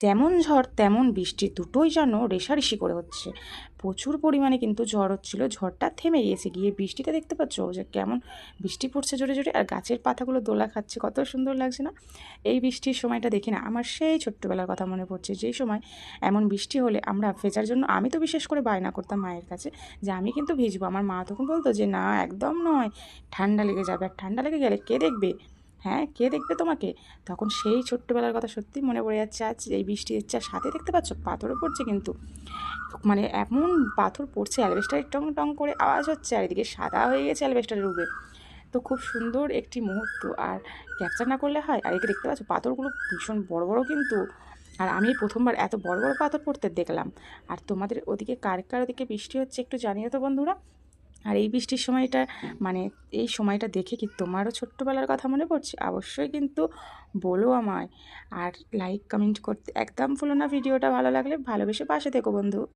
যেমন ঝড় তেমন বৃষ্টি, দুটোই যেন রেষারেষি করে হচ্ছে। প্রচুর পরিমাণে কিন্তু ঝড় হচ্ছিল, ঝড়টা থেমে গিয়েছে, গিয়ে বৃষ্টিটা দেখতে পাচ্ছ যে কেমন বৃষ্টি পড়ছে জোরে জোরে, আর গাছের পাতাগুলো দোলা খাচ্ছে, কত সুন্দর লাগছে না? এই বৃষ্টির সময়টা দেখি না আমার সেই ছোট্টবেলার কথা মনে পড়ছে, যেই সময় এমন বৃষ্টি হলে আমরা ভেজার জন্য, আমি তো বিশেষ করে বায়না করতাম মায়ের কাছে যে আমি কিন্তু ভিজবো। আমার মা তখন বলতো যে না, একদম নয়, ঠান্ডা লেগে যাবে, আর ঠান্ডা লেগে গেলে কে দেখবে? হ্যাঁ, কে দেখবে তোমাকে? তখন সেই ছোট্টবেলার কথা সত্যি মনে পড়ে যাচ্ছে। আজ এই বৃষ্টি হচ্ছে, আর সাথে দেখতে পাচ্ছ পাথরও পড়ছে কিন্তু, মানে এমন পাথর পড়ছে, অ্যালবেস্টারের টং টং করে আওয়াজ হচ্ছে, আর এদিকে সাদা হয়ে গেছে অ্যালবেস্টারের উপরে। তো খুব সুন্দর একটি মুহূর্ত, আর ক্যাপচার না করলে হয়। আর এদিকে দেখতে পাচ্ছ পাথরগুলো ভীষণ বড় বড় কিন্তু, আর আমি প্রথমবার এত বড় বড় পাথর পড়তে দেখলাম। আর তোমাদের ওদিকে কার কার ওদিকে বৃষ্টি হচ্ছে একটু জানিও তো বন্ধুরা। আর এই বৃষ্টির সময়টা, মানে এই সময়টা দেখে কি তোমারও ছোট্টবেলার কথা মনে পড়ছে? অবশ্যই কিন্তু বলো আমায়। আর লাইক কমেন্ট করতে একদম ভুলো না, ভিডিওটা ভালো লাগলে ভালোবেসে পাশে থেকো বন্ধু।